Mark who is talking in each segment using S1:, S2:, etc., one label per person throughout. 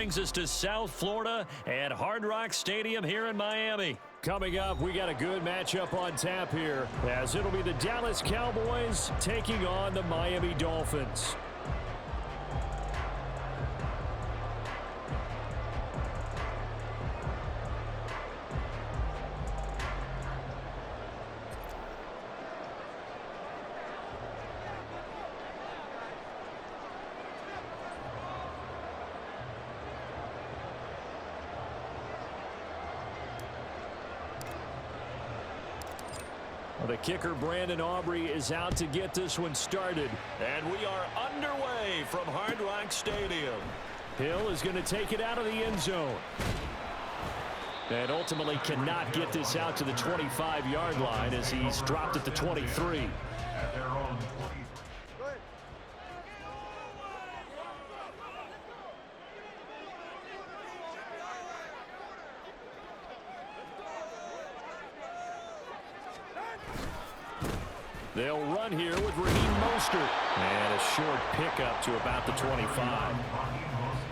S1: brings us to South Florida at Hard Rock Stadium here in Miami. Coming up, we got a good matchup on tap here, as it'll be the Dallas Cowboys taking on the Miami Dolphins. The kicker, Brandon Aubrey, is out to get this one started. And we are underway from Hard Rock Stadium. Hill is going to take it out of the end zone. And ultimately cannot get this out to the 25-yard line as he's dropped at the 23. They'll run here with Raheem Mostert. And a short pickup to about the 25.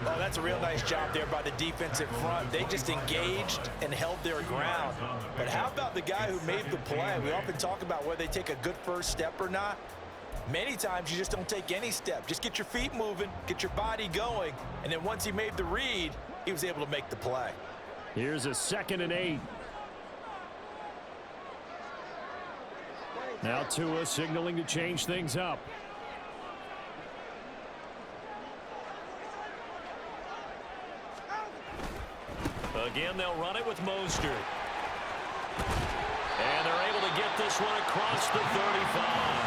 S2: Oh, that's a real nice job there by the defensive front. They just engaged and held their ground. But how about the guy who made the play? We often talk about whether they take a good first step or not. Many times you just don't take any step. Just get your feet moving, get your body going, and then once he made the read, he was able to make the play.
S1: Here's a 2nd and 8. Now Tua signaling to change things up. Again, they'll run it with Mostert. And they're able to get this one across the 35.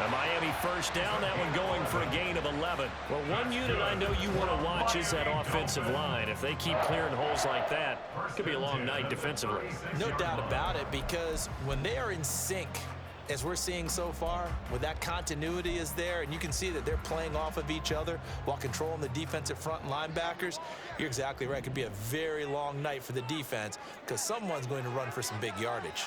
S1: A Miami first down, that one going for a gain of 11. Well, one unit I know you want to watch is that offensive line. If they keep clearing holes like that, it could be a long night defensively.
S2: No doubt about it, because when they are in sync, as we're seeing so far, when that continuity is there and you can see that they're playing off of each other while controlling the defensive front and linebackers, you're exactly right. It could be a very long night for the defense because someone's going to run for some big yardage.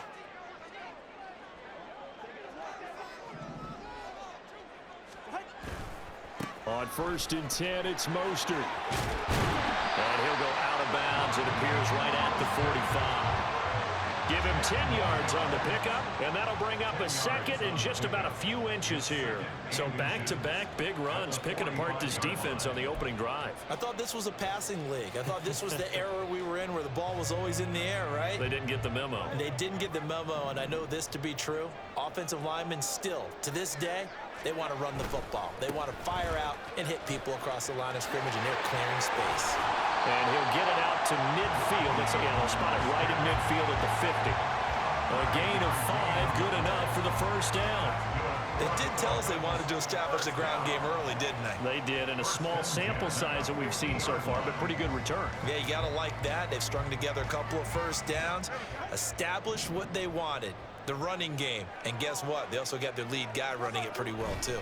S1: On 1st and 10, it's Mostert. And he'll go out of bounds. It appears right at the 45. Give him 10 yards on the pickup, and that'll bring up a 2nd and just about a few inches here. So back-to-back big runs, picking apart this defense on the opening drive.
S2: I thought this was a passing league. I thought this was the era we were in where the ball was always in the air, right?
S1: They didn't get the memo.
S2: And they didn't get the memo, and I know this to be true. Offensive linemen still, to this day, they want to run the football. They want to fire out and hit people across the line of scrimmage, and they're clearing space.
S1: And he'll get it out to midfield. They'll spot it right at midfield at the 50. A gain of 5, good enough for the first down.
S2: They did tell us they wanted to establish the ground game early, didn't they?
S1: They did, and a small sample size that we've seen so far, but pretty good return.
S2: Yeah, you got to like that. They've strung together a couple of first downs, established what they wanted, the running game. And guess what? They also got their lead guy running it pretty well, too.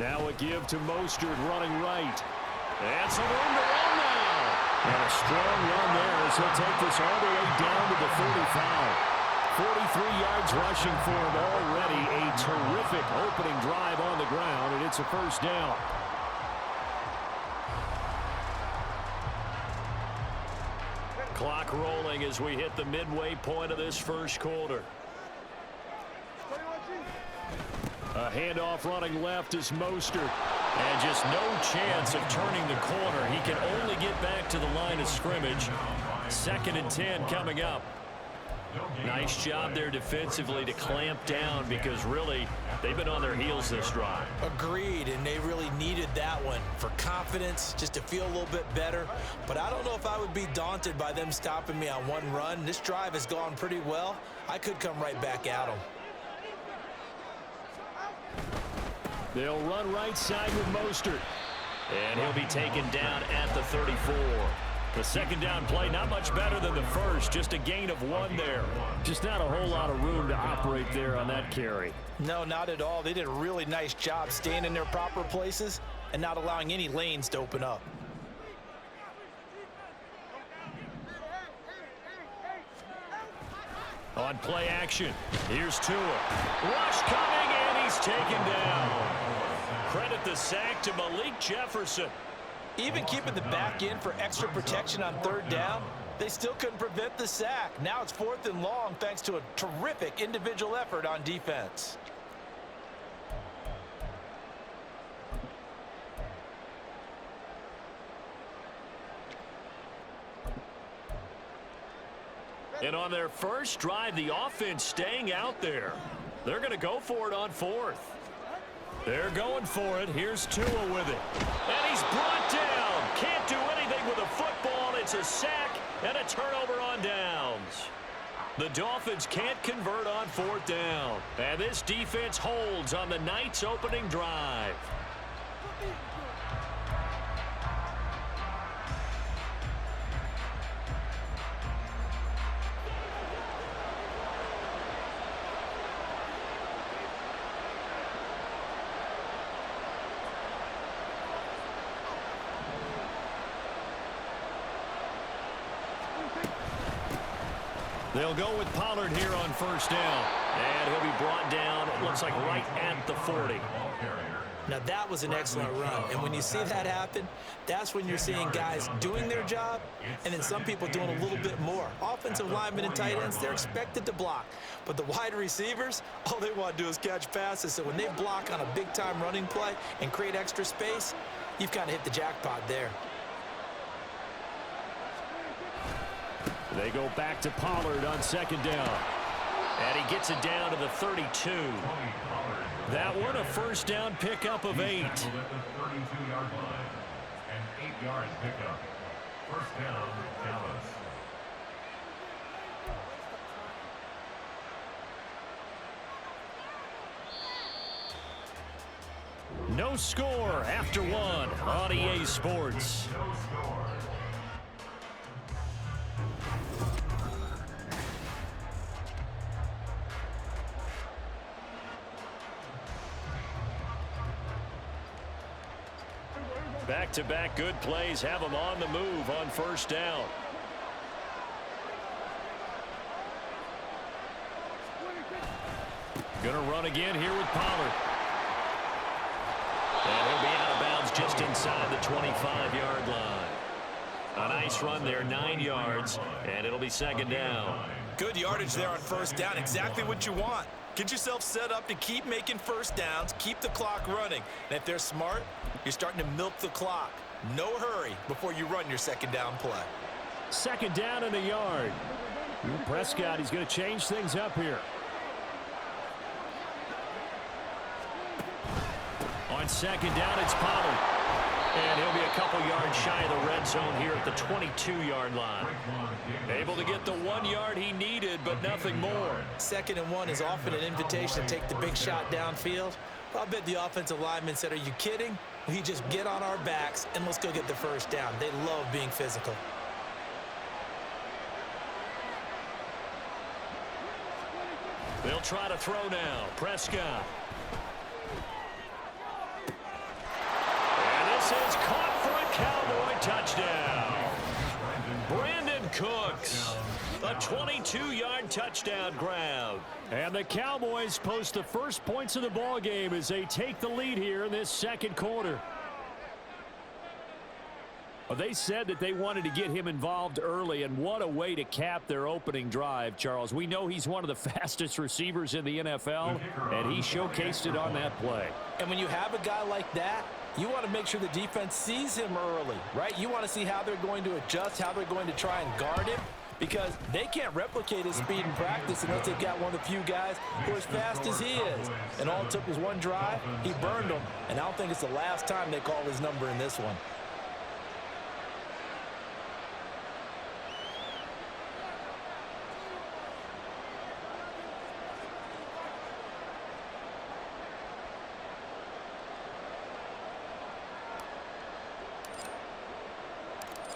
S1: Now a give to Mostert running right. And some room to run now. And a strong run there as he'll take this all the way down to the 45. 43 yards rushing for him already. A terrific opening drive on the ground, and it's a first down. Clock rolling as we hit the midway point of this first quarter. A handoff running left is Mostert. And just no chance of turning the corner. He can only get back to the line of scrimmage. 2nd and 10 coming up. Nice job there defensively to clamp down because really they've been on their heels this drive.
S2: Agreed, and they really needed that one for confidence, just to feel a little bit better. But I don't know if I would be daunted by them stopping me on one run. This drive has gone pretty well. I could come right back at them.
S1: They'll run right side with Mostert. And he'll be taken down at the 34. The 2nd down play, not much better than the first. Just a gain of 1 there. Just not a whole lot of room to operate there on that carry.
S2: No, not at all. They did a really nice job staying in their proper places and not allowing any lanes to open up.
S1: On play action, here's Tua. Rush coming, and he's taken down. Credit the sack to Malik Jefferson.
S2: Even keeping the back in for extra protection on third down, they still couldn't prevent the sack. Now it's 4th and long thanks to a terrific individual effort on defense.
S1: And on their first drive, the offense staying out there. They're going to go for it on 4th. They're going for it. Here's Tua with it. And he's brought down. Can't do anything with a football. It's a sack and a turnover on downs. The Dolphins can't convert on 4th down. And this defense holds on the night's opening drive. They'll go with Pollard here on 1st down. And he'll be brought down, it looks like right at the 40.
S2: Now that was an excellent run. And when you see that happen, that's when you're seeing guys doing their job and then some people doing a little bit more. Offensive linemen and tight ends, they're expected to block. But the wide receivers, all they want to do is catch passes. So when they block on a big-time running play and create extra space, you've kind of hit the jackpot there.
S1: They go back to Pollard on 2nd down. And he gets it down to the 32. That one a 1st down pickup of 8.
S3: At the 32-yard line. An 8-yard pickup. 1st down, Dallas.
S1: No score after 1 on EA Sports.
S3: No score.
S1: Back-to-back good plays have them on the move on 1st down. Gonna run again here with Pollard. And he'll be out of bounds just inside the 25-yard line. A nice run there, 9 yards, and it'll be 2nd down.
S2: Good yardage there on 1st down, exactly what you want. Get yourself set up to keep making 1st downs, keep the clock running. And if they're smart, you're starting to milk the clock. No hurry before you run your 2nd down play.
S1: 2nd down and a yard. Prescott, he's going to change things up here. On 2nd down, it's Pollard. And he'll be a couple yards shy of the red zone here at the 22-yard line. Able to get the 1 yard he needed, but nothing more.
S2: 2nd and 1 is often an invitation to take the big shot downfield. I bet the offensive lineman said, are you kidding? We just get on our backs and let's go get the 1st down. They love being physical.
S1: They'll try to throw now. Prescott. And this is caught for a Cowboy touchdown. Brandon Cooks. A 22-yard touchdown grab. And the Cowboys post the first points of the ball game as they take the lead here in this 2nd quarter. Well, they said that they wanted to get him involved early, and what a way to cap their opening drive, Charles. We know he's one of the fastest receivers in the NFL, and he showcased it on that play.
S2: And when you have a guy like that, you want to make sure the defense sees him early, right? You want to see how they're going to adjust, how they're going to try and guard him, because they can't replicate his speed in practice unless they've got one of the few guys who are as fast as he is. And all it took was one drive. He burned them, and I don't think it's the last time they call his number in this one.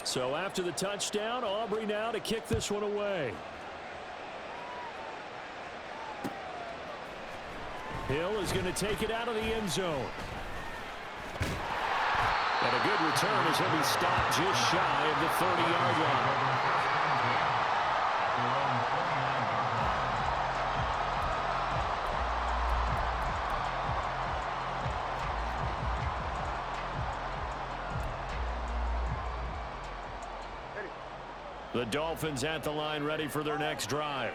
S1: So after the touchdown, Aubrey now to kick this one away. Hill is going to take it out of the end zone. And a good return as he'll be stopped just shy of the 30-yard line. The Dolphins at the line ready for their next drive.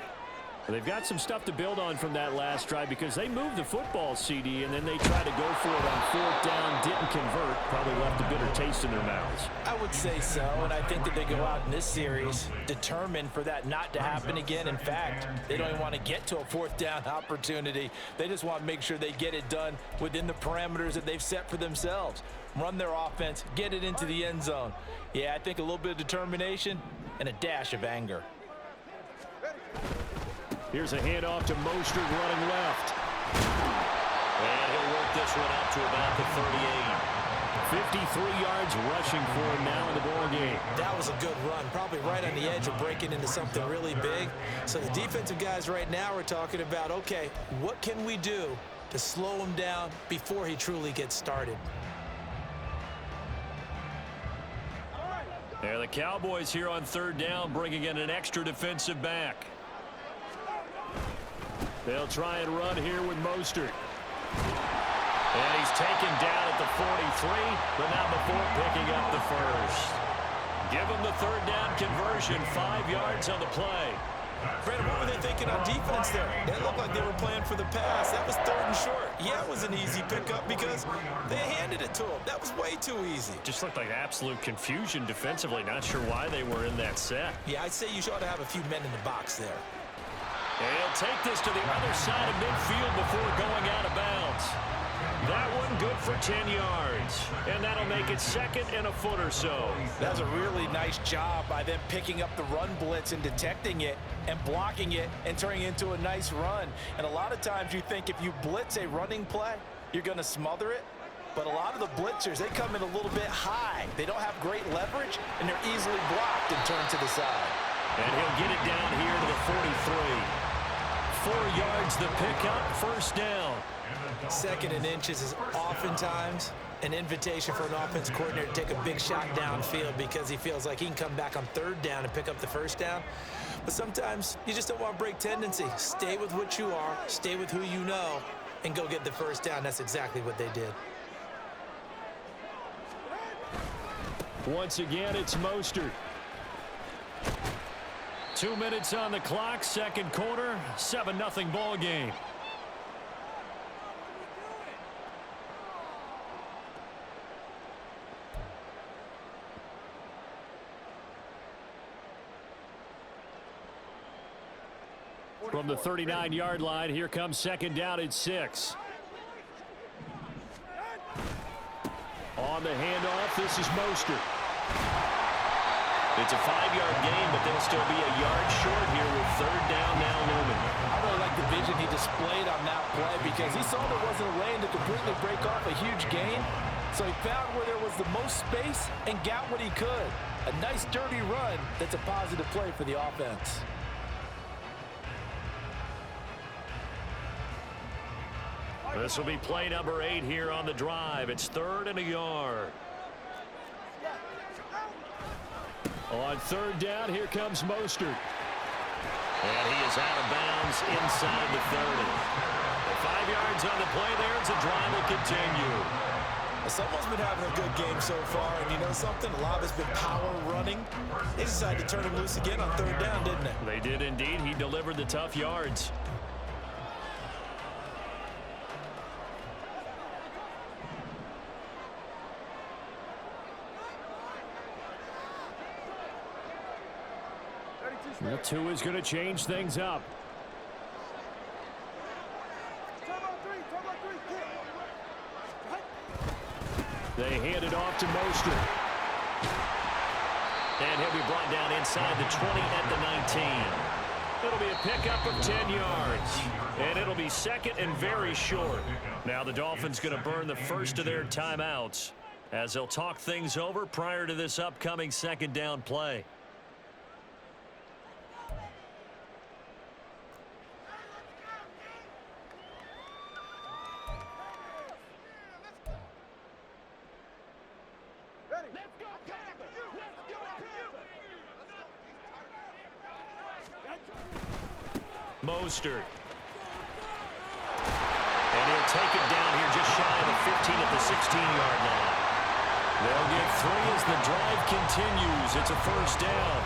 S1: They've got some stuff to build on from that last drive because they moved the football, CD, and then they tried to go for it on 4th down, didn't convert, probably left a bitter taste in their mouths.
S2: I would say so, and I think that they go out in this series determined for that not to happen again. In fact, they don't even want to get to a 4th down opportunity. They just want to make sure they get it done within the parameters that they've set for themselves. Run their offense, get it into the end zone. Yeah, I think a little bit of determination and a dash of anger.
S1: Here's a handoff to Mostert running left. And he'll work this one out to about the 38. 53 yards rushing for him now in the ball game.
S2: That was a good run, probably right on the edge of breaking into something really big. So the defensive guys right now are talking about, okay, what can we do to slow him down before he truly gets started?
S1: And the Cowboys here on 3rd down, bringing in an extra defensive back. They'll try and run here with Mostert. And he's taken down at the 43, but not before picking up the first. Give him the 3rd down conversion, 5 yards on the play.
S2: Brandon, what were they thinking on defense there? It looked like they were playing for the pass. That was 3rd and short. Yeah, it was an easy pickup because they handed it to him. That was way too easy.
S1: Just looked like absolute confusion defensively. Not sure why they were in that set.
S2: Yeah, I'd say you ought to have a few men in the box there.
S1: And he'll take this to the other side of midfield before going out of bounds. That one good for 10 yards. And that'll make it 2nd and a foot or so.
S2: That was a really nice job by them picking up the run blitz and detecting it and blocking it and turning it into a nice run. And a lot of times you think if you blitz a running play, you're going to smother it. But a lot of the blitzers, they come in a little bit high. They don't have great leverage, and they're easily blocked and turned to the side.
S1: And he'll get it down here to the 43. 4 yards the pickup, 1st down.
S2: 2nd and inches is oftentimes an invitation for an offense coordinator to take a big shot downfield because he feels like he can come back on 3rd down and pick up the 1st down. But sometimes you just don't want to break tendency. Stay with what you are, stay with who you know, and go get the 1st down. That's exactly what they did.
S1: Once again, it's Mostert. 2 minutes on the clock, 2nd quarter, 7-0 ball game. From the 39-yard line, here comes 2nd down at 6. On the handoff, this is Mostert. It's a 5-yard gain, but they'll still be a yard short here with 3rd down now looming.
S2: I really like the vision he displayed on that play because he saw there wasn't a lane to completely break off a huge gain. So he found where there was the most space and got what he could. A nice dirty run that's a positive play for the offense.
S1: This will be play number 8 here on the drive. It's 3rd and a yard. On 3rd down, here comes Mostert. And he is out of bounds inside the 30. 5 yards on the play there as the drive will continue.
S2: Someone's been having a good game so far, and you know something? A lot has been power running. They decided to turn him loose again on 3rd down, didn't they?
S1: They did indeed. He delivered the tough yards. The 2 is going to change things up. They hand it off to Mostert. And he'll be brought down inside the 20 at the 19. It'll be a pickup of 10 yards. And it'll be 2nd and very short. Now the Dolphins going to burn the first of their timeouts as they'll talk things over prior to this upcoming 2nd down play. Mostert. And he'll take it down here just shy of the 15 at the 16-yard line. They'll get 3 as the drive continues. It's a 1st down.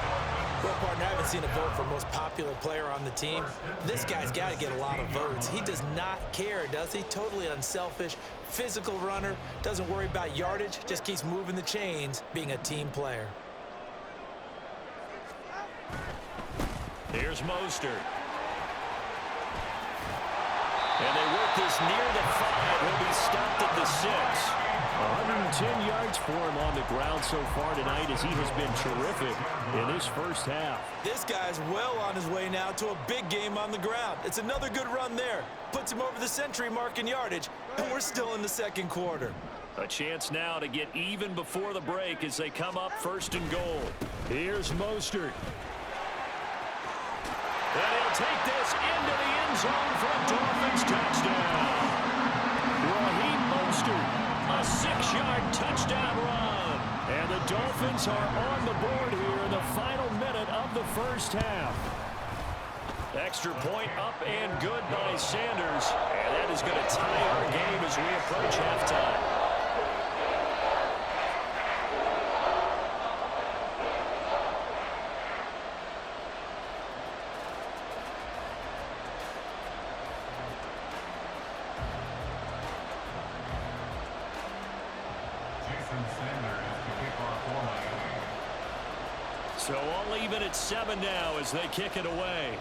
S2: Well, partner, I haven't seen a vote for most popular player on the team. This guy's got to get a lot of votes. He does not care, does he? Totally unselfish, physical runner, doesn't worry about yardage, just keeps moving the chains, being a team player.
S1: Here's Mostert. And they work this near the 5. He'll be stopped at the 6. 110 yards for him on the ground so far tonight as he has been terrific in this first half.
S2: This guy's well on his way now to a big game on the ground. It's another good run there. Puts him over the century mark in yardage, and we're still in the second quarter.
S1: A chance now to get even before the break as they come up first and goal. Here's Mostert. And he'll take this into the end zone for a Dolphins touchdown. Raheem Mostert, a 6-yard touchdown run. And the Dolphins are on the board here in the final minute of the first half. Extra point up and good by Sanders. And that is going to tie our game as we approach halftime. So all even at 7 now as they kick it away.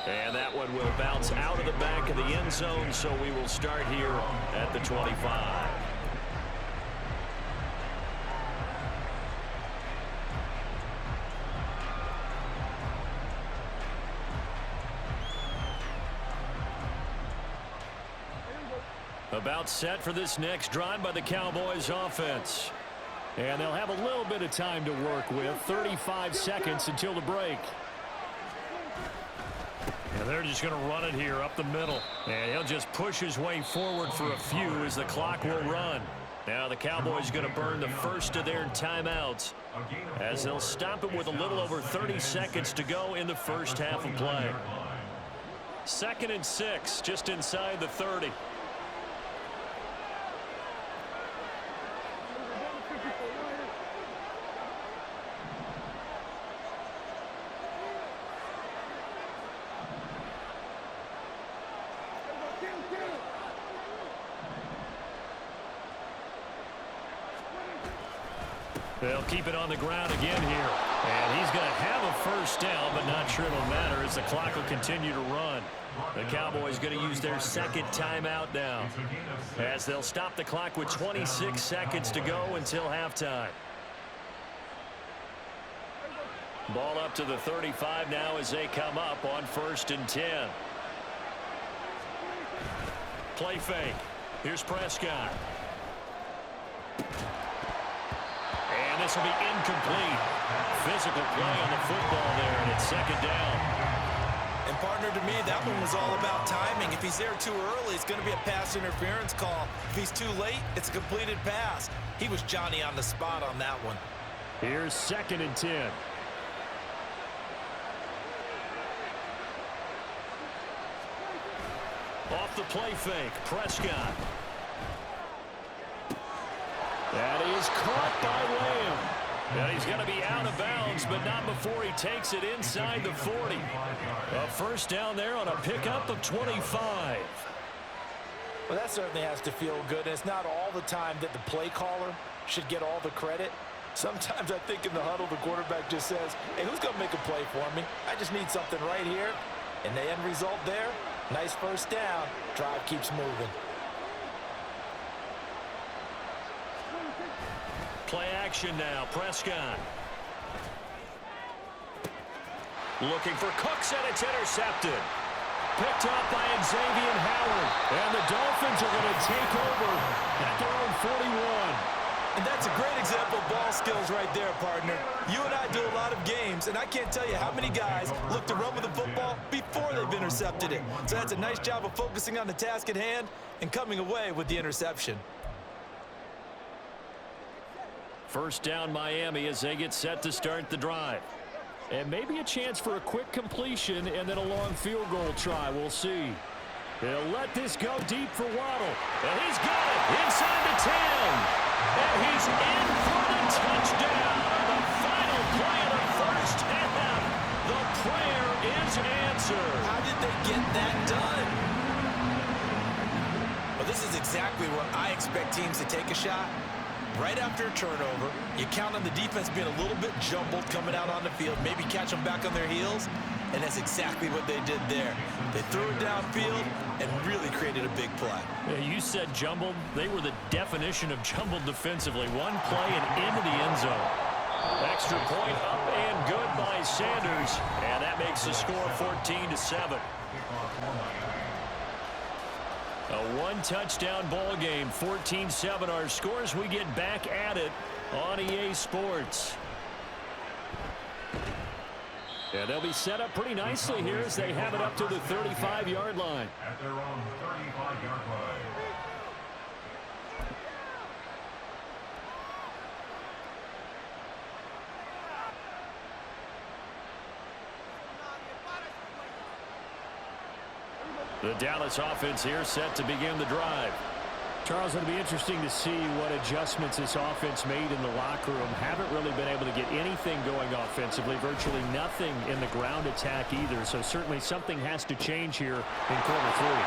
S1: And that one will bounce out of the back of the end zone, so we will start here at the 25. About set for this next drive by the Cowboys offense. And they'll have a little bit of time to work with. 35 seconds until the break. And they're just going to run it here up the middle. And he'll just push his way forward for a few as the clock will run. Now the Cowboys going to burn the first of their timeouts as they'll stop it with a little over 30 seconds to go in the first half of play. 2nd and 6, just inside the 30. They'll keep it on the ground again here. And he's going to have a first down, but not sure it'll matter as the clock will continue to run. The Cowboys going to use their second timeout now as they'll stop the clock with 26 seconds to go until halftime. Ball up to the 35 now as they come up on 1st and 10. Play fake. Here's Prescott. And this will be incomplete. Physical play on the football there, and it's 2nd down.
S2: And partner, to me, that one was all about timing. If he's there too early, it's going to be a pass interference call. If he's too late, it's a completed pass. He was Johnny on the spot on that one.
S1: Here's 2nd and 10. Off the play fake, Prescott. That is caught by Lamb. And he's going to be out of bounds, but not before he takes it inside the 40. A first down there on a pickup of 25.
S2: Well, that certainly has to feel good. And it's not all the time that the play caller should get all the credit. Sometimes I think in the huddle, the quarterback just says, hey, who's going to make a play for me? I just need something right here. And the end result there, nice first down. Drive keeps moving.
S1: Play action now, Prescott. Looking for Cooks, and it's intercepted. Picked up by Xavier Howard. And the Dolphins are going to take over at their own 41.
S2: And that's a great example of ball skills right there, partner. You and I do a lot of games, and I can't tell you how many guys look to run with the football before they've intercepted it. So that's a nice job of focusing on the task at hand and coming away with the interception.
S1: First down Miami as they get set to start the drive. And maybe a chance for a quick completion and then a long field goal try. We'll see. He'll let this go deep for Waddle. And he's got it inside the 10. And he's in for the touchdown. The final play of the first half. The prayer is answered.
S2: How did they get that done? Well, this is exactly where I expect teams to take a shot. Right after a turnover, you count on the defense being a little bit jumbled coming out on the field, maybe catch them back on their heels, and that's exactly what they did there. They threw it downfield and really created a big play.
S1: Yeah, you said jumbled. They were the definition of jumbled defensively. One play and into the end zone. Extra point up and good by Sanders, and that makes the score 14-7. A one-touchdown ball game, 14-7. Our scores, we get back at it on EA Sports. And they'll be set up pretty nicely here as they have it up to the 35-yard line.
S3: At their own 35-yard line.
S1: The Dallas offense here set to begin the drive. Charles, it'll be interesting to see what adjustments this offense made in the locker room. Haven't really been able to get anything going offensively, virtually nothing in the ground attack either. So certainly something has to change here in quarter three.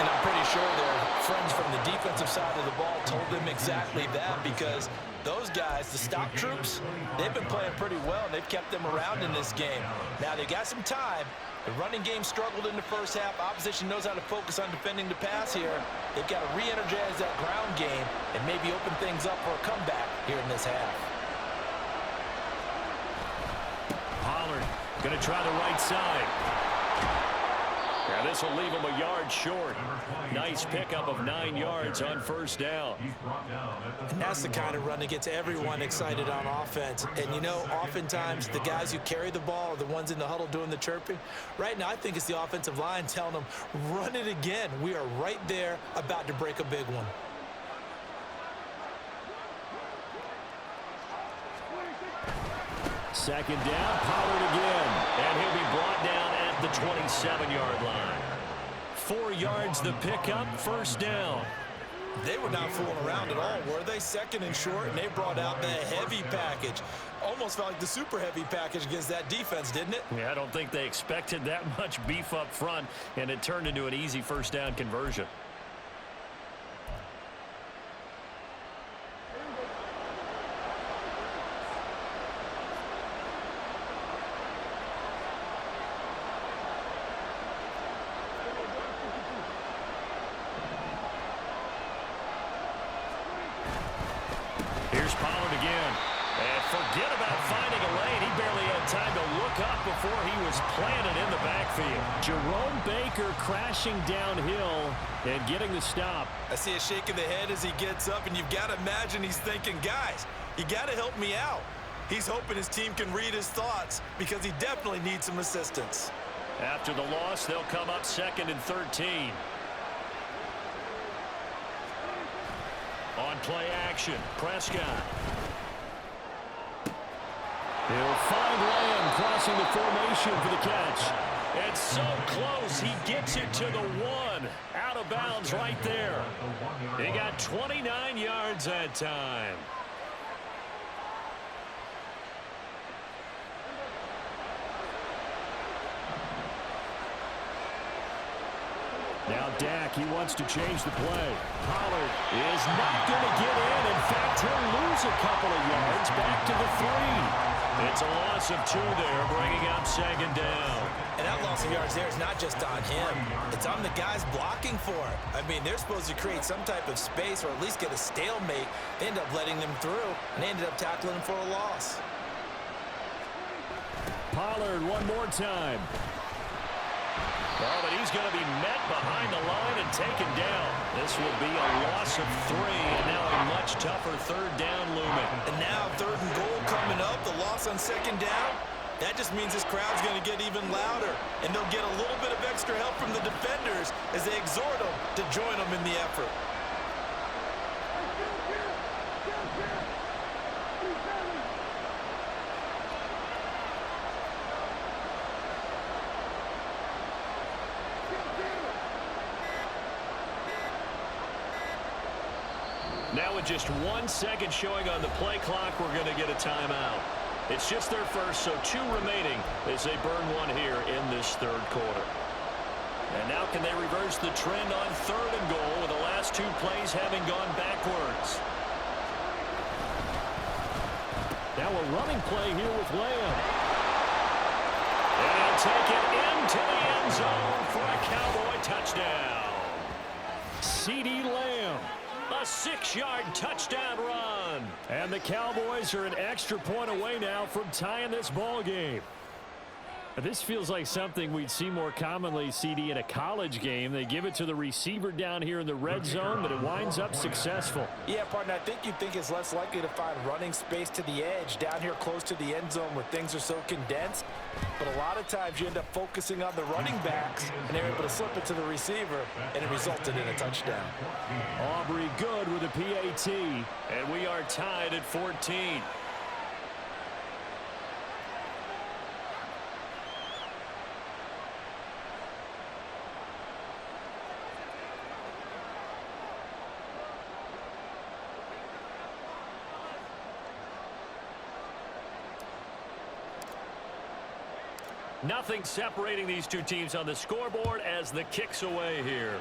S2: And I'm pretty sure their friends from the defensive side of the ball told them exactly that, because those guys, the stock troops, they've been playing pretty well, and they've kept them around in this game. Now, they got some time. The running game struggled in the first half. Opposition knows how to focus on defending the pass here. They've got to re-energize that ground game and maybe open things up for a comeback here in this half.
S1: Pollard going to try the right side. Yeah, this will leave him a yard short. Nice pickup of 9 yards on first down.
S2: And that's the kind of run that gets everyone excited on offense. And, you know, oftentimes the guys who carry the ball are the ones in the huddle doing the chirping. Right now, I think it's the offensive line telling them, run it again. We are right there about to break a big one.
S1: Second down, Pollard again. And he'll be brought down at the 27-yard line. 4 yards the pickup, first down.
S2: They were not fooling around at all, were they? Second and short, and they brought out the heavy package. Almost felt like the super heavy package against that defense, didn't it?
S1: Yeah, I don't think they expected that much beef up front, and it turned into an easy first down conversion. Here's Pollard again. And forget about finding a lane. He barely had time to look up before he was planted in the backfield. Jerome Baker crashing downhill and getting the stop.
S2: I see a shake of the head as he gets up, and you've got to imagine he's thinking, guys, you got to help me out. He's hoping his team can read his thoughts because he definitely needs some assistance.
S1: After the loss, they'll come up 2nd and 13. On play action, Prescott. He'll find Lamb crossing the formation for the catch. It's so close, he gets it to the 1. Out of bounds right there. He got 29 yards that time. Now Dak, he wants to change the play. Pollard is not going to get in. In fact, he'll lose a couple of yards back to the 3. It's a loss of 2 there, bringing up 2nd down.
S2: And that loss of yards there is not just on him. It's on the guys blocking for it. I mean, they're supposed to create some type of space or at least get a stalemate. They end up letting them through, and they ended up tackling him for a loss.
S1: Pollard one more time. Oh, but he's going to be met behind the line and taken down. This will be a loss of 3, and now a much tougher 3rd down looming.
S2: And now 3rd and goal coming up, the loss on 2nd down. That just means this crowd's going to get even louder, and they'll get a little bit of extra help from the defenders as they exhort them to join them in the effort.
S1: Now with just 1 second showing on the play clock, we're going to get a timeout. It's just their first, so 2 remaining as they burn one here in this third quarter. And now can they reverse the trend on 3rd and goal with the last 2 plays having gone backwards? Now a running play here with Lamb. And take it into the end zone for a Cowboy touchdown. CeeDee Lamb. A 6-yard touchdown run. And the Cowboys are an extra point away now from tying this ball game. This feels like something we'd see more commonly, CD, in a college game. They give it to the receiver down here in the red zone, but it winds up successful.
S2: Yeah, partner, I think you'd think it's less likely to find running space to the edge down here close to the end zone where things are so condensed. But a lot of times you end up focusing on the running backs, and they're able to slip it to the receiver, and it resulted in a touchdown.
S1: Aubrey good with a PAT, and we are tied at 14. Nothing separating these 2 teams on the scoreboard as the kick's away here.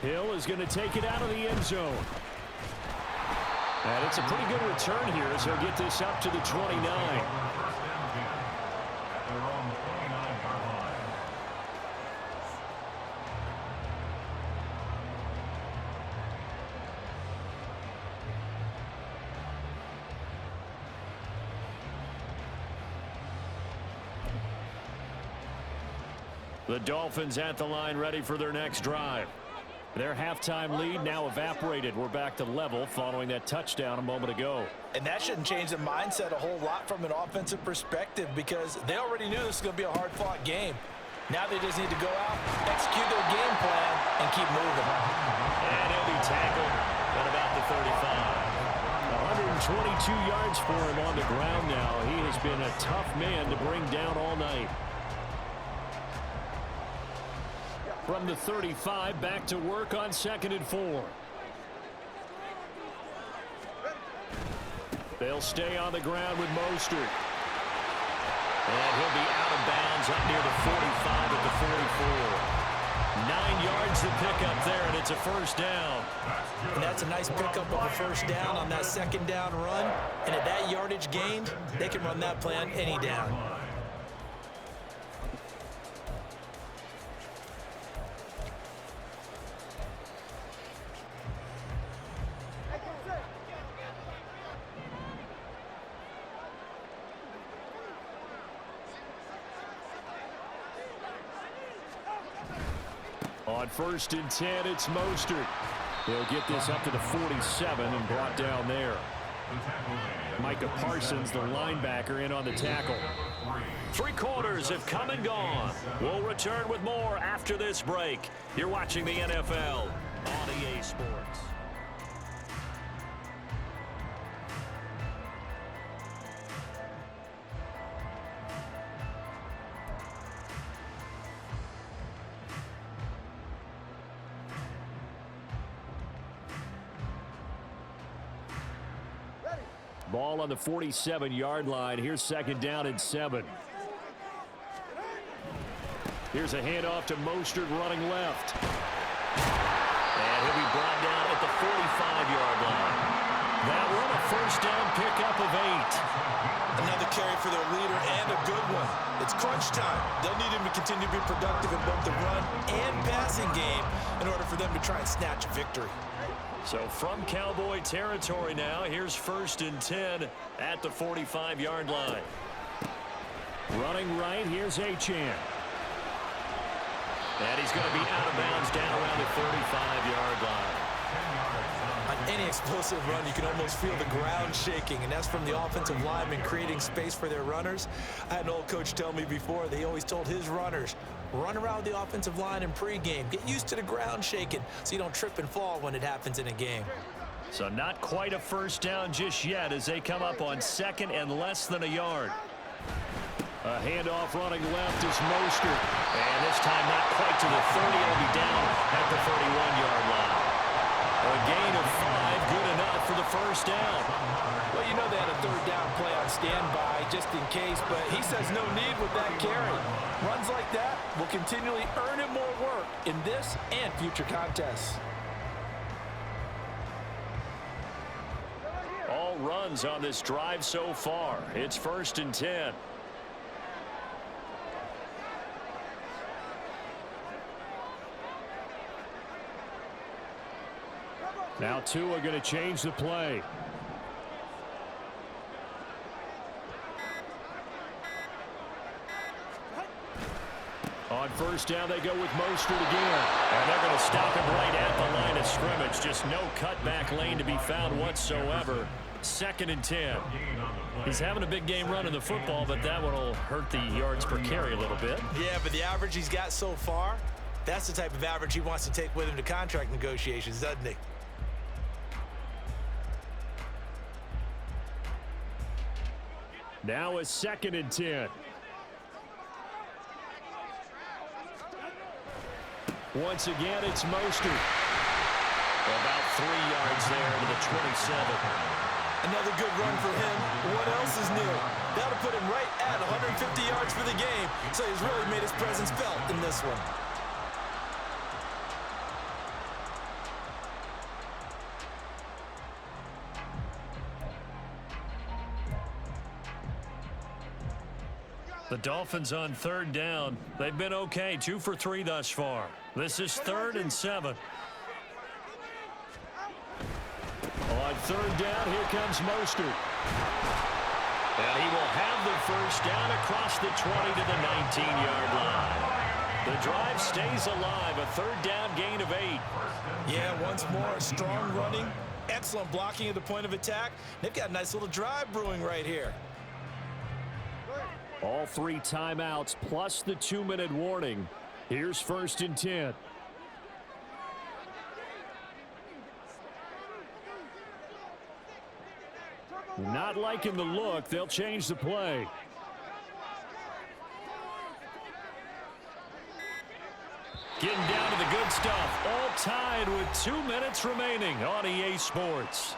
S1: Hill is going to take it out of the end zone. And it's a pretty good return here as he'll get this up to the 29. The Dolphins at the line ready for their next drive. Their halftime lead now evaporated. We're back to level following that touchdown a moment ago.
S2: And that shouldn't change the mindset a whole lot from an offensive perspective because they already knew this was going to be a hard-fought game. Now they just need to go out, execute their game plan, and keep moving.
S1: And he'll be tackled at about the 35. 122 yards for him on the ground now. He has been a tough man to bring down all night. From the 35, back to work on 2nd and 4. They'll stay on the ground with Mostert. And he'll be out of bounds up near the 45 at the 44. 9 yards to pick up there, and it's a first down.
S2: And that's a nice pickup of a first down on that 2nd down run. And at that yardage gained, they can run that play on any down.
S1: On 1st and 10, it's Mostert. He'll get this up to the 47 and brought down there. Micah Parsons, the linebacker, in on the tackle. 3 quarters have come and gone. We'll return with more after this break. You're watching the NFL on EA Sports. Ball on the 47-yard line. Here's 2nd down and 7. Here's a handoff to Mostert running left. And he'll be brought down at the 45-yard line. That one a first down pickup of 8.
S2: Another carry for their leader and a good one. It's crunch time. They'll need him to continue to be productive in both the run and passing game in order for them to try and snatch a victory.
S1: So from Cowboy territory now, here's 1st and 10 at the 45-yard line. Running right, here's Achane. And he's going to be out of bounds down around the 35-yard line.
S2: On any explosive run, you can almost feel the ground shaking, and that's from the offensive linemen creating space for their runners. I had an old coach tell me before, they always told his runners, run around the offensive line in pregame. Get used to the ground shaking so you don't trip and fall when it happens in a game.
S1: So not quite a first down just yet as they come up on 2nd and less than a yard. A handoff running left is Mostert. And this time not quite to the 30. It'll be down at the 31-yard line. A gain of 5, good enough for the first down.
S2: Well, you know they had a third down play on standby just in case, but he says no need with that carry. Runs like that will continually earn him more work in this and future contests.
S1: All runs on this drive so far. It's 1st and 10. Now Tua going to change the play. On first down, they go with Mostert again. And they're going to stop him right at the line of scrimmage. Just no cutback lane to be found whatsoever. 2nd and 10. He's having a big game running the football, but that one will hurt the yards per carry a little bit.
S2: Yeah, but the average he's got so far, that's the type of average he wants to take with him to contract negotiations, doesn't he?
S1: Now a 2nd and 10. Once again, it's Mostert. About 3 yards there to the 27.
S2: Another good run for him. What else is new? That'll put him right at 150 yards for the game. So he's really made his presence felt in this one.
S1: The Dolphins on 3rd down. They've been okay, 2 for 3 thus far. This is 3rd and 7. On 3rd down, here comes Mostert. And he will have the first down across the 20 to the 19-yard line. The drive stays alive, a 3rd down gain of 8.
S2: Yeah, once more, strong running, excellent blocking at the point of attack. They've got a nice little drive brewing right here.
S1: All 3 timeouts plus the 2-minute warning. Here's 1st and 10. Not liking the look. They'll change the play. Getting down to the good stuff. All tied with 2 minutes remaining on EA Sports.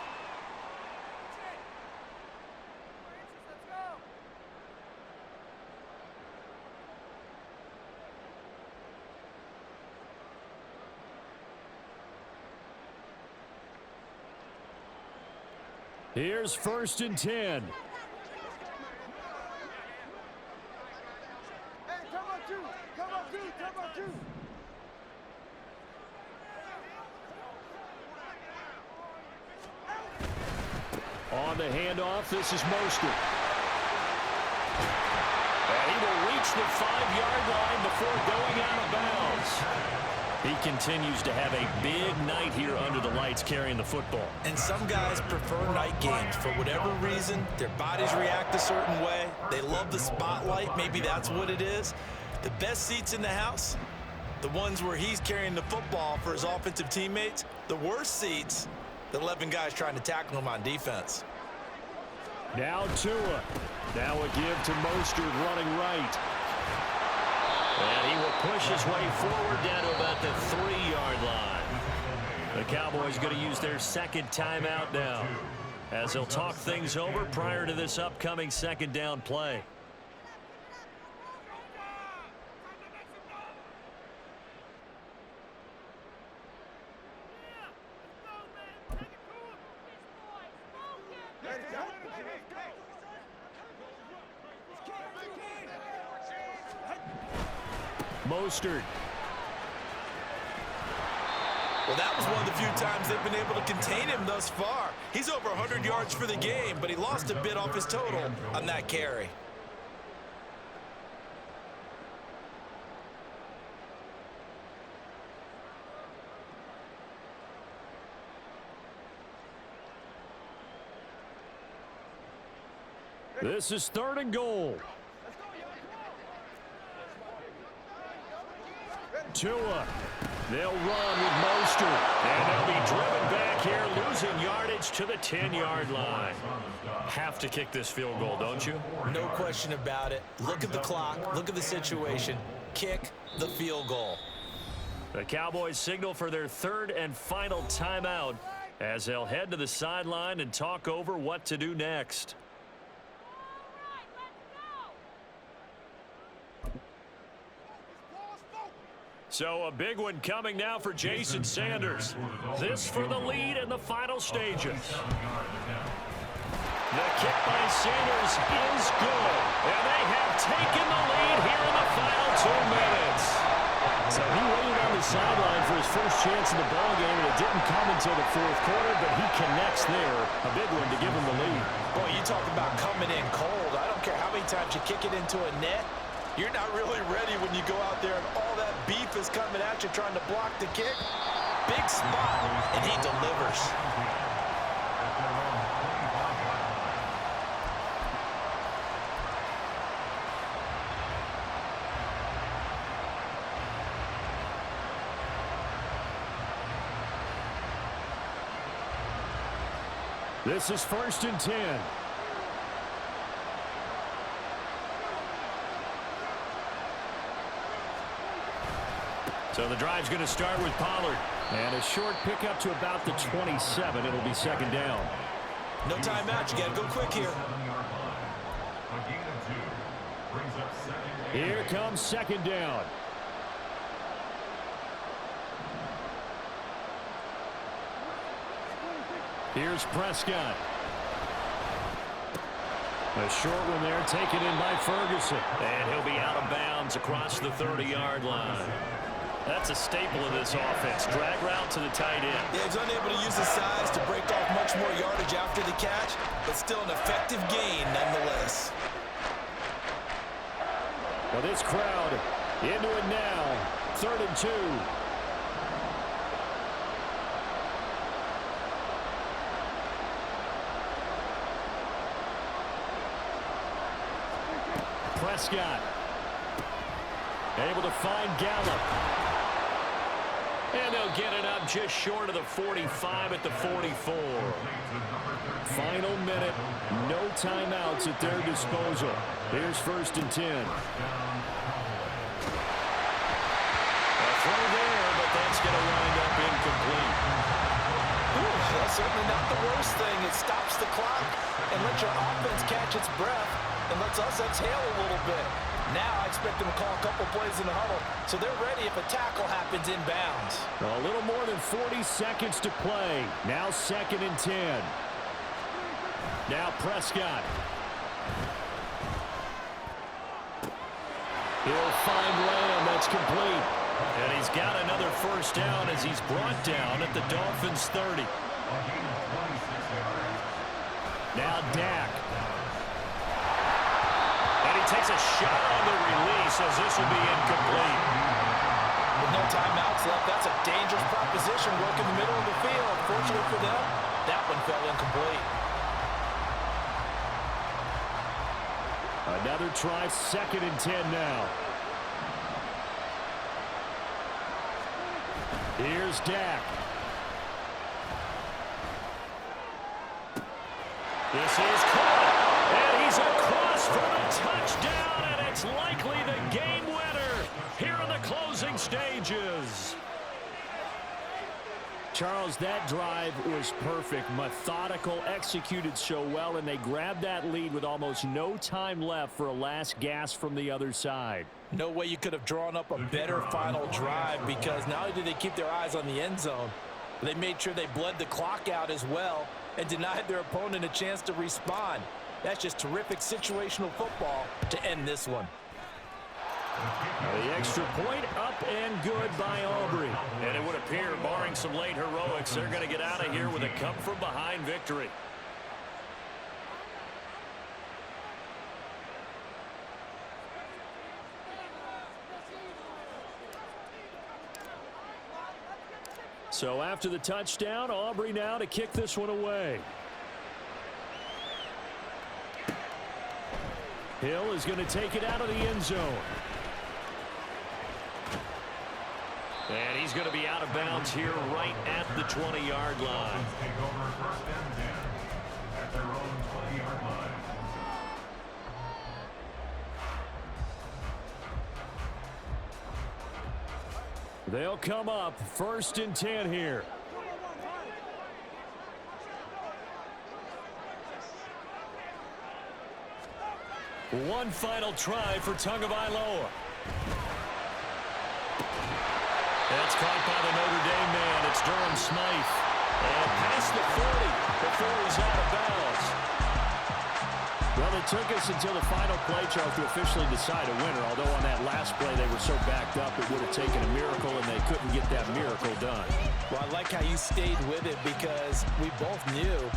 S1: Here's 1st and 10.
S4: Hey, come on, two.
S1: On the handoff, this is Mostert. And he will reach the 5-yard line before going out of bounds. He continues to have a big night here under the lights carrying the football.
S2: And some guys prefer night games. For whatever reason, their bodies react a certain way. They love the spotlight. Maybe that's what it is. The best seats in the house, the ones where he's carrying the football for his offensive teammates. The worst seats, the 11 guys trying to tackle him on defense.
S1: Now Tua. Now a give to Mostert running right. And he will push his way forward down to about the 3-yard line. The Cowboys going to use their 2nd timeout now, as they'll talk things over prior to this upcoming 2nd down play. Mostert.
S2: Well, that was one of the few times they've been able to contain him thus far. He's over 100 yards for the game, but he lost a bit off his total on that carry.
S1: This is 3rd and goal. Tua. They'll run with Mostert. And they'll be driven back here, losing losing yardage to the 10-yard line. Have to kick this field goal, don't you?
S2: No question about it. Look at the clock. Look at the situation. Kick the field goal.
S1: The Cowboys signal for their third and final timeout as they'll head to the sideline and talk over what to do next. So a big one coming now for Jason Sanders. This for the lead in the final stages. The kick by Sanders is good. And they have taken the lead here in the final 2 minutes. So he waited on the sideline for his first chance in the ballgame, and it didn't come until the fourth quarter, but he connects there. A big one to give him the lead.
S2: Boy, you talk about coming in cold. I don't care how many times you kick it into a net. You're not really ready when you go out there and all that beef is coming at you trying to block the kick. Big spot, and he delivers.
S1: This is 1st and 10. So the drive's going to start with Pollard. And a short pickup to about the 27. It'll be second down.
S2: No timeout. You got to go quick here.
S1: Here comes second down. Here's Prescott. A short one there taken in by Ferguson. And he'll be out of bounds across the 30-yard line. That's a staple of this offense. Drag route to the tight end.
S2: Yeah, he's unable to use his size to break off much more yardage after the catch, but still an effective gain nonetheless.
S1: Well, this crowd into it now. 3rd and 2. Prescott able to find Gallup. And they'll get it up just short of the 45 at the 44. Final minute. No timeouts at their disposal. Here's 1st and 10. A throw there, but that's going to wind up incomplete.
S2: Ooh, that's certainly not the worst thing. It stops the clock and lets your offense catch its breath and lets us exhale a little bit. Now I expect them to call a couple plays in the huddle, so they're ready if a tackle happens inbounds.
S1: A little more than 40 seconds to play. Now 2nd and 10. Now Prescott. He'll find Lamb. That's complete. And he's got another first down as he's brought down at the Dolphins' 30. Now Dak. And he takes a shot on the release as this will be incomplete.
S2: With no timeouts left, that's a dangerous proposition. Work in the middle of the field. Fortunately for them, that one fell incomplete.
S1: Another try, 2nd and 10 now. Here's Dak. This is caught, and he's across for the touchdown, and it's likely the game winner here in the closing stages. Charles, that drive was perfect, methodical, executed so well, and they grabbed that lead with almost no time left for a last gasp from the other side.
S2: No way you could have drawn up a better final drive, because not only did they keep their eyes on the end zone, they made sure they bled the clock out as well and denied their opponent a chance to respond. That's just terrific situational football to end this one.
S1: The extra point up and good by Aubrey. And it would appear, barring some late heroics, they're going to get out of here with a come-from-behind victory. So after the touchdown, Aubrey now to kick this one away. Hill is going to take it out of the end zone. And he's going to be out of bounds here right at the 20-yard line.
S3: Take over first and 10 at their own 20-yard line.
S1: They'll come up 1st and 10 here. One final try for Tagovailoa. That's caught by the Notre Dame man. It's Durham Smythe. And past the 40 before he's out of bounds. Well, it took us until the final play, Charles, to officially decide a winner. Although on that last play they were so backed up it would have taken a miracle, and they couldn't get that miracle done.
S2: Well, I like how you stayed with it because we both knew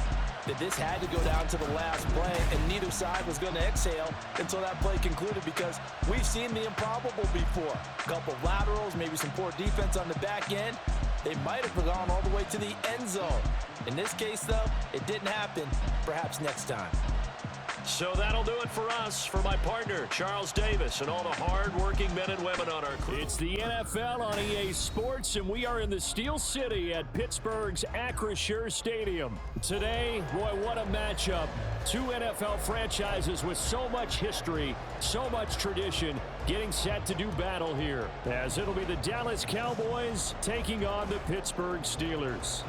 S2: that this had to go down to the last play, and neither side was going to exhale until that play concluded because we've seen the improbable before. A couple of laterals, maybe some poor defense on the back end. They might have gone all the way to the end zone. In this case, though, it didn't happen. Perhaps next time.
S1: So that'll do it for us. For my partner, Charles Davis, and all the hard-working men and women on our crew. It's the NFL on EA Sports, and we are in the Steel City at Pittsburgh's Acrisure Stadium. Today, boy, what a matchup. Two NFL franchises with so much history, so much tradition, getting set to do battle here, as it'll be the Dallas Cowboys taking on the Pittsburgh Steelers.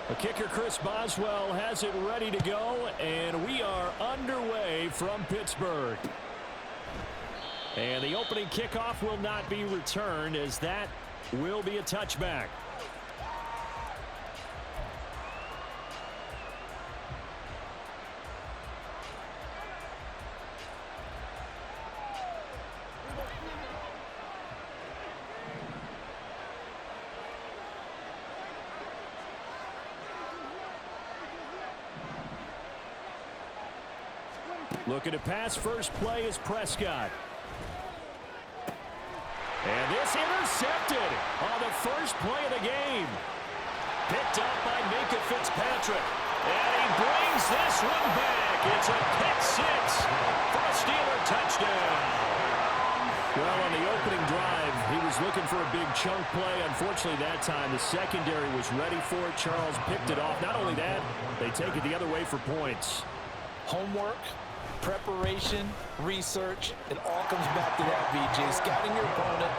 S1: The kicker, Chris Boswell, has it ready to go, and we are underway from Pittsburgh. And the opening kickoff will not be returned, as that will be a touchback. Looking to pass. First play is Prescott. And this intercepted on the first play of the game. Picked up by Minkah Fitzpatrick. And he brings this one back. It's a pick six for a Steeler touchdown. Well, on the opening drive, he was looking for a big chunk play. Unfortunately, that time, the secondary was ready for it. Charles picked it off. Not only that, they take it the other way for points.
S2: Homework, preparation, research, it all comes back to that, VJ. Scouting your opponent,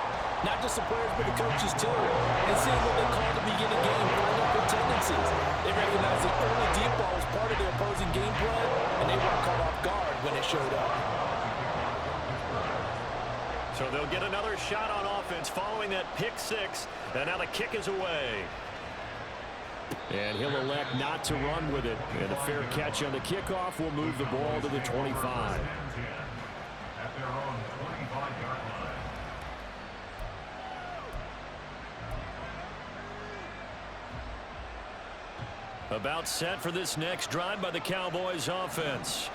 S2: not just the players, but the coaches too, and seeing what they call the beginning game, finding good tendencies. They recognize that early deep ball was part of the opposing game plan, and they weren't caught off guard when it showed up.
S1: So they'll get another shot on offense following that pick six, and now the kick is away. And he'll elect not to run with it. And a fair catch on the kickoff will move the ball to the 25.
S3: At their own 25-yard line.
S1: About set for this next drive by the Cowboys offense.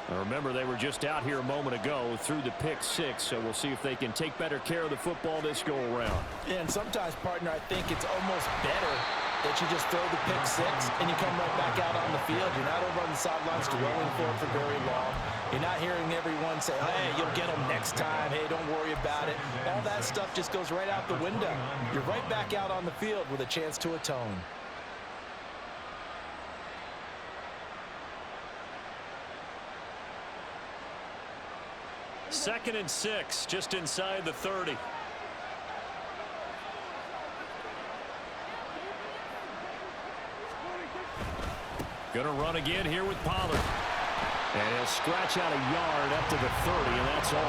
S1: Now remember, they were just out here a moment ago through the pick six, so we'll see if they can take better care of the football this go around.
S2: Yeah, and sometimes, partner, I think it's almost better that you just throw the pick six and you come right back out on the field. You're not over on the sidelines dwelling for it for very long. You're not hearing everyone say, hey, you'll get them next time. Hey, don't worry about it. All that stuff just goes right out the window. You're right back out on the field with a chance to atone.
S1: Second and 6, just inside the 30. Gonna run again here with Pollard. And he'll scratch out a yard up to the 30, and that's all.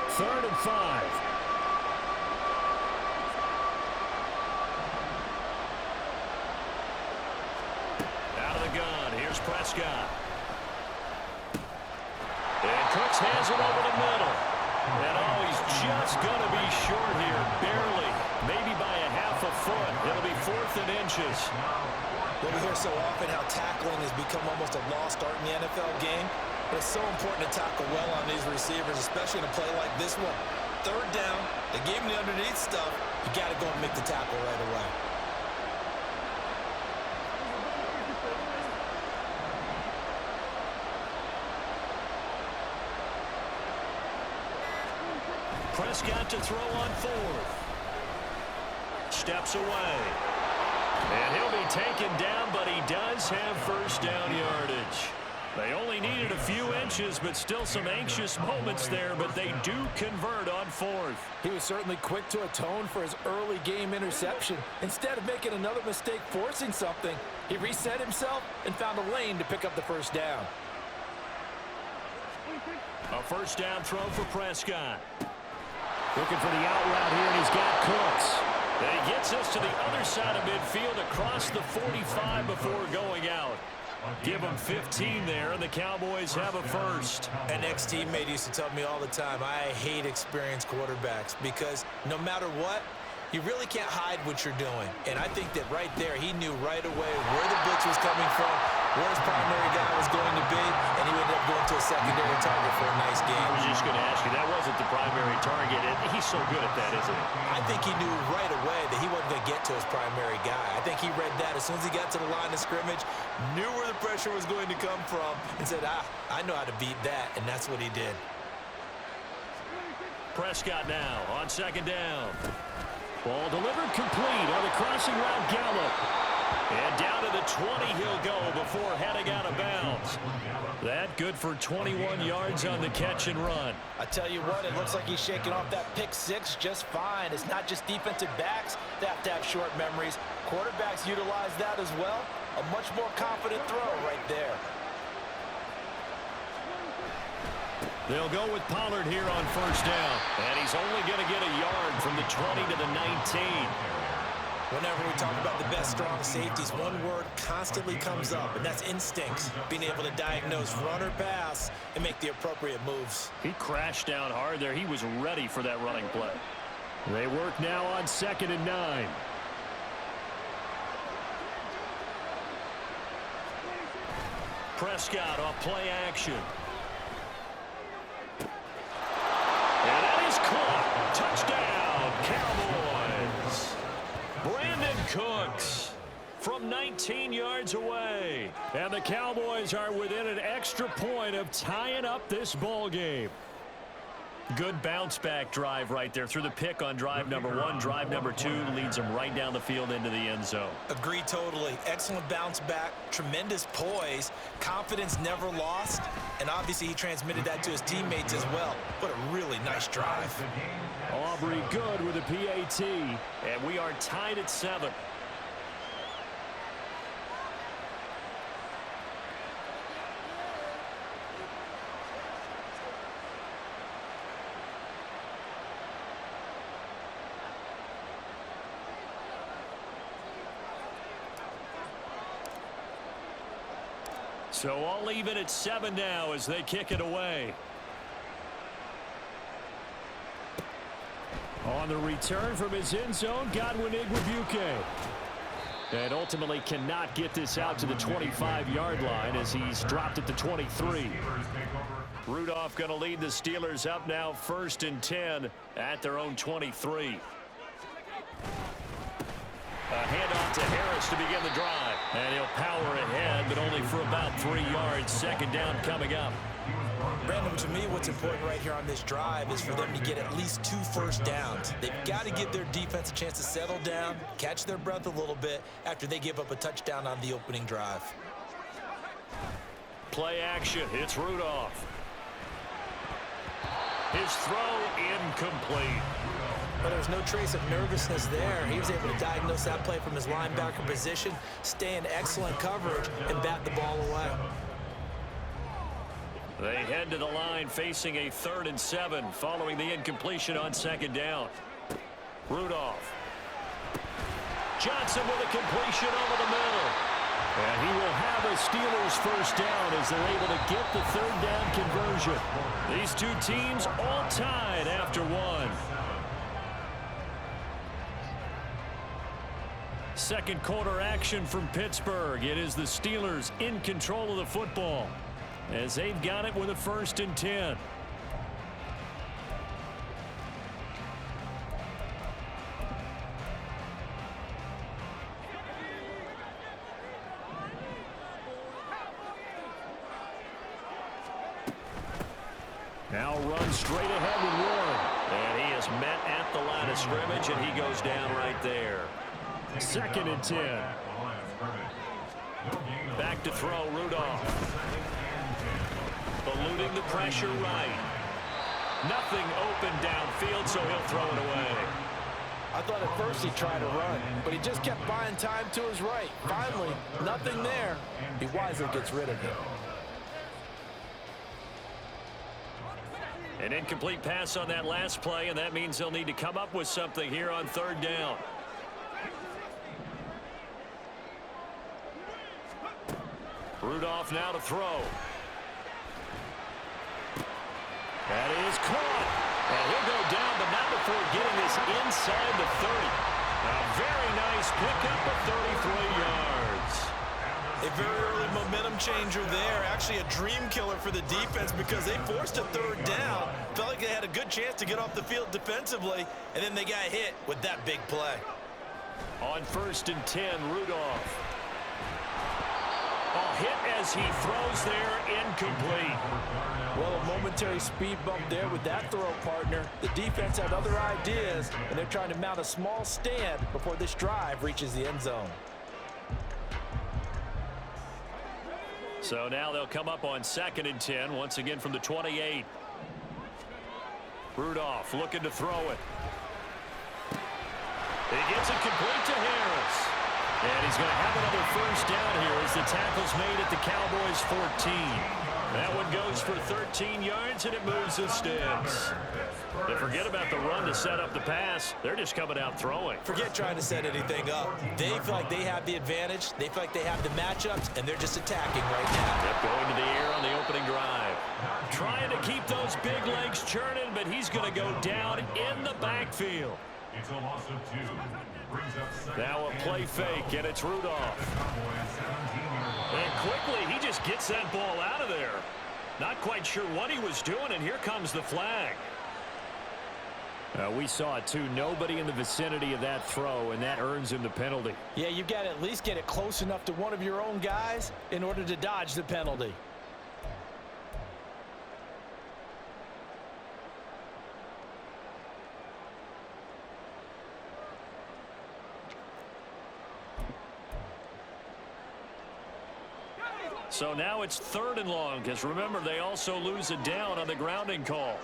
S1: Third and 5. Out of the gun, here's Prescott. And Cooks has it over the middle. And oh, he's just going to be short here, barely. Maybe by a half a foot. It'll be 4th and inches.
S2: Well, we hear so often how tackling has become almost a lost art in the NFL game. But it's so important to tackle well on these receivers, especially in a play like this one. Third down, they gave him the underneath stuff. You got to go and make the tackle right away.
S1: Prescott to throw on fourth. Steps away. And he'll be taken down, but he does have first down yardage. They only needed a few inches, but still some anxious moments there, but they do convert on fourth.
S4: He was certainly quick to atone for his early game interception. Instead of making another mistake forcing something, he reset himself and found a lane to pick up the first down.
S1: A first down throw for Prescott. Looking for the out route here, and he's got Cooks. And he gets us to the other side of midfield across the 45 before going out. Give them 15 there, and the Cowboys have a first.
S2: An ex-teammate used to tell me all the time, I hate experienced quarterbacks because no matter what, you really can't hide what you're doing. And I think that right there, he knew right away where the blitz was coming from, where his primary guy was going to be, and he ended up going to a secondary target for a nice game.
S1: I was just going to ask you, that wasn't the primary target. He's so good at that, isn't he?
S2: I think he knew right away that he wasn't going to get to his primary guy. I think he read that as soon as he got to the line of scrimmage, knew where the pressure was going to come from, and said, I know how to beat that, and that's what he did.
S1: Prescott now on second down. Ball delivered complete on the crossing route Gallup. And down to the 20 he'll go before heading out of bounds. That good for 21 yards on the catch and run.
S2: I tell you what, it looks like he's shaking off that pick six just fine. It's not just defensive backs that have to have short memories. Quarterbacks utilize that as well. A much more confident throw right there.
S1: They'll go with Pollard here on first down. And he's only going to get a yard from the 20 to the 19.
S2: Whenever we talk about the best strong safeties, one word constantly comes up, and that's instincts. Being able to diagnose run or pass and make the appropriate moves.
S1: He crashed down hard there. He was ready for that running play. They work now on 2nd and 9. Prescott off play action. And that is caught. Touchdown, Cowboys. Brandon Cooks from 19 yards away. And the Cowboys are within an extra point of tying up this ball game. Good bounce-back drive right there through the pick on drive number 1. Drive number 2 leads them right down the field into the end zone.
S2: Agree totally. Excellent bounce back, tremendous poise, confidence never lost, and obviously he transmitted that to his teammates as well. What a really nice drive.
S1: Aubrey good with a PAT, and we are tied at 7. So all even at 7 now as they kick it away. On the return from his end zone, Godwin Igwebuike. And ultimately cannot get this out to the 25-yard line as he's dropped at the 23. Rudolph going to lead the Steelers up now 1st and 10 at their own 23. A handoff to Harris to begin the drive. And he'll power ahead, but only for about 3 yards. 2nd down coming up.
S2: Brandon, to me, what's important right here on this drive is for them to get at least 2 first downs. They've got to give their defense a chance to settle down, catch their breath a little bit after they give up a touchdown on the opening drive.
S1: Play action. It's Rudolph. His throw incomplete.
S2: But there was no trace of nervousness there. He was able to diagnose that play from his linebacker position, stay in excellent coverage, and bat the ball away.
S1: They head to the line facing a 3rd and 7 following the incompletion on 2nd down. Rudolph. Johnson with a completion over the middle. And he will have a Steelers first down as they're able to get the 3rd down conversion. These two teams all tied after 1. second quarter action from Pittsburgh. It is the Steelers in control of the football as they've got it with a 1st and 10. Now runs straight ahead with Warren. And he is met at the line of scrimmage, and he goes down right there. 2nd and 10. Back to throw, Rudolph. Eluding the pressure right. Nothing open downfield, so he'll throw it away.
S4: I thought at first he tried to run, but he just kept buying time to his right. Finally, nothing there. He wisely gets rid of it.
S1: An incomplete pass on that last play, and that means they'll need to come up with something here on 3rd down. Rudolph now to throw. That is caught. And he'll go down, but not before getting this inside the 30. A very nice pickup of 33 yards.
S2: A very early momentum changer there. Actually a dream killer for the defense because they forced a 3rd down. Felt like they had a good chance to get off the field defensively, and then they got hit with that big play.
S1: On 1st and 10, Rudolph. A hit as he throws there, incomplete.
S4: Well, a momentary speed bump there with that throw, partner. The defense had other ideas, and they're trying to mount a small stand before this drive reaches the end zone.
S1: So now they'll come up on 2nd and 10, once again from the 28. Rudolph looking to throw it. He gets it complete to Harris. And he's going to have another 1st down here as the tackle's made at the Cowboys 14. That one goes for 13 yards, and it moves the sticks. They forget about the run to set up the pass. They're just coming out throwing.
S2: Forget trying to set anything up. They feel like they have the advantage. They feel like they have the matchups, and they're just attacking right now.
S1: Yep, going to the air on the opening drive. Trying to keep those big legs churning, but he's going to go down in the backfield.
S3: It's a loss of 2.
S1: Now a play fake, and it's Rudolph. And quickly, he just gets that ball out of there. Not quite sure what he was doing, and here comes the flag. We saw it, too. Nobody in the vicinity of that throw, and that earns him the penalty.
S4: Yeah, you've got to at least get it close enough to one of your own guys in order to dodge the penalty.
S1: So now it's 3rd and long, because remember, they also lose a down on the grounding call.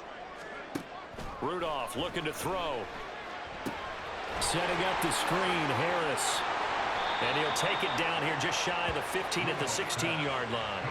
S1: Rudolph looking to throw. Setting up the screen, Harris. And he'll take it down here just shy of the 15 at the 16-yard line.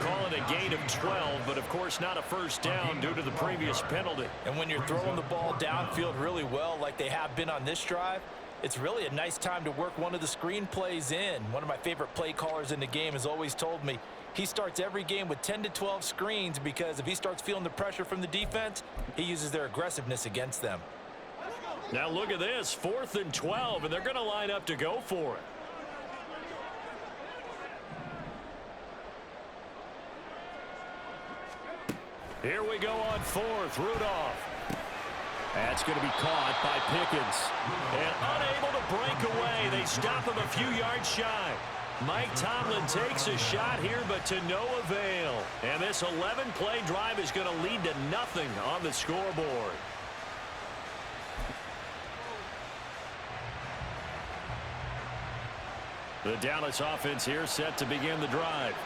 S1: Calling a gain of 12, but of course not a 1st down due to the previous penalty.
S4: And when you're throwing the ball downfield really well like they have been on this drive, it's really a nice time to work one of the screen plays in. One of my favorite play callers in the game has always told me he starts every game with 10 to 12 screens because if he starts feeling the pressure from the defense, he uses their aggressiveness against them.
S1: Now look at this, 4th and 12, and they're going to line up to go for it. Here we go on 4th, Rudolph. That's going to be caught by Pickens. And unable to break away. They stop him a few yards shy. Mike Tomlin takes a shot here, but to no avail. And this 11-play drive is going to lead to nothing on the scoreboard. The Dallas offense here set to begin the drive.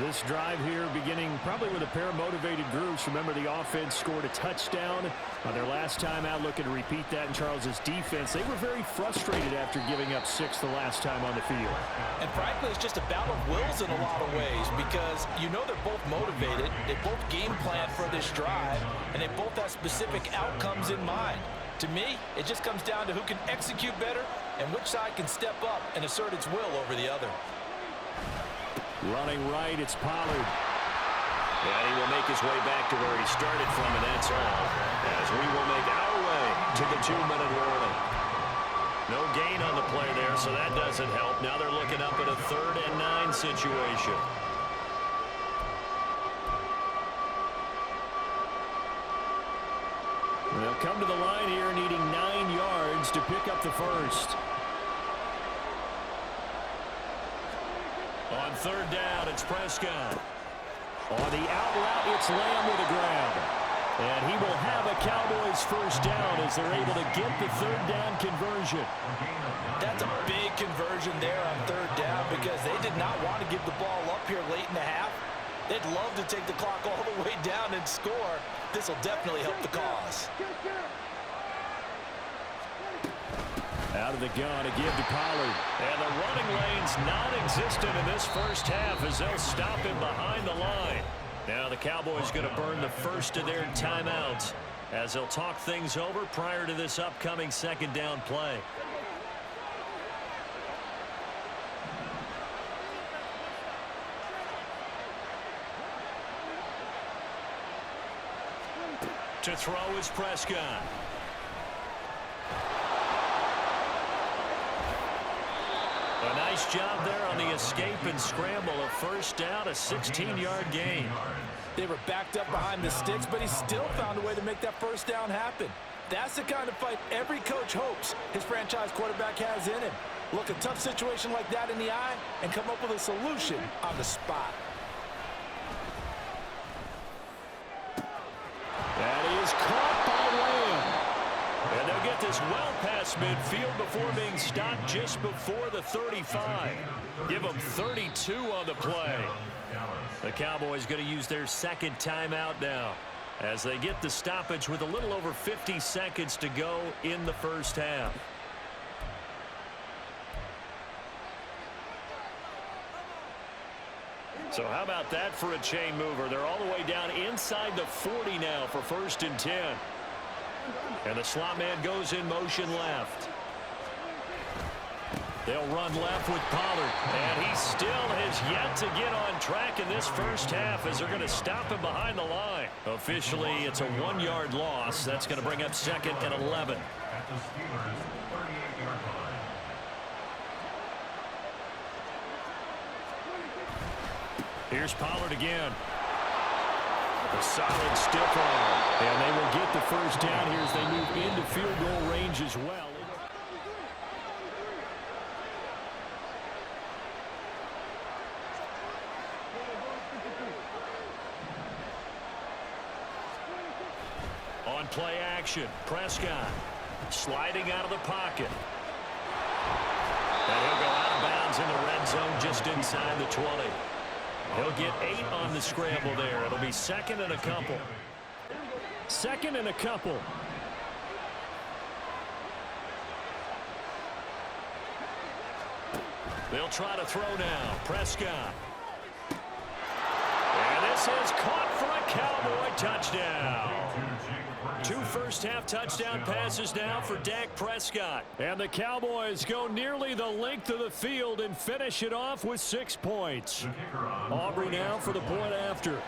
S1: This drive here beginning probably with a pair of motivated groups. Remember, the offense scored a touchdown on their last time out. Looking to repeat that in Charles's defense. They were very frustrated after giving up 6 the last time on the field.
S4: And frankly, it's just a battle of wills in a lot of ways because you know they're both motivated. They both game plan for this drive, and they both have specific outcomes in mind. To me, it just comes down to who can execute better and which side can step up and assert its will over the other.
S1: Running right, it's Pollard. And he will make his way back to where he started from, and that's all. As we will make our way to the 2-minute warning. No gain on the play there, so that doesn't help. Now they're looking up at a 3rd and 9 situation. They'll come to the line here needing 9 yards to pick up the first. On 3rd down, it's Prescott. On the out route, it's Lamb with the grab. And he will have a Cowboys first down as they're able to get the 3rd down conversion.
S2: That's a big conversion there on 3rd down because they did not want to give the ball up here late in the half. They'd love to take the clock all the way down and score. This will definitely help the cause.
S1: Out of the gun to give to Pollard. And the running lane's non-existent in this first half as they'll stop him behind the line. Now the Cowboys going to burn the first of their timeouts as they'll talk things over prior to this upcoming 2nd down play. To throw is Prescott. A nice job there on the escape and scramble. A first down, a 16-yard gain.
S2: They were backed up behind the sticks, but he still found a way to make that first down happen. That's the kind of fight every coach hopes his franchise quarterback has in him. Look a tough situation like that in the eye and come up with a solution on the spot.
S1: That is caught by Lamb. And they'll get this well past midfield before being stopped just before the 35. Give them 32 on the play. The Cowboys going to use their 2nd timeout now as they get the stoppage with a little over 50 seconds to go in the first half. So how about that for a chain mover? They're all the way down inside the 40 now for 1st and 10. And the slot man goes in motion left. They'll run left with Pollard. And he still has yet to get on track in this first half as they're going to stop him behind the line. Officially, it's a 1-yard loss. That's going to bring up 2nd and 11.
S3: At the Steelers' 38-yard line.
S1: Here's Pollard again. A solid stiff arm. And they will get the first down here as they move into field goal range as well. On play action, Prescott sliding out of the pocket. And he'll go out of bounds in the red zone just inside the 20. He'll get 8 on the scramble there. It'll be 2nd and a couple. 2nd and a couple. They'll try to throw now. Prescott. And this is caught for a Cowboy touchdown. 2 first-half touchdown passes now for Dak Prescott. And the Cowboys go nearly the length of the field and finish it off with 6 points. Aubrey now for the point after.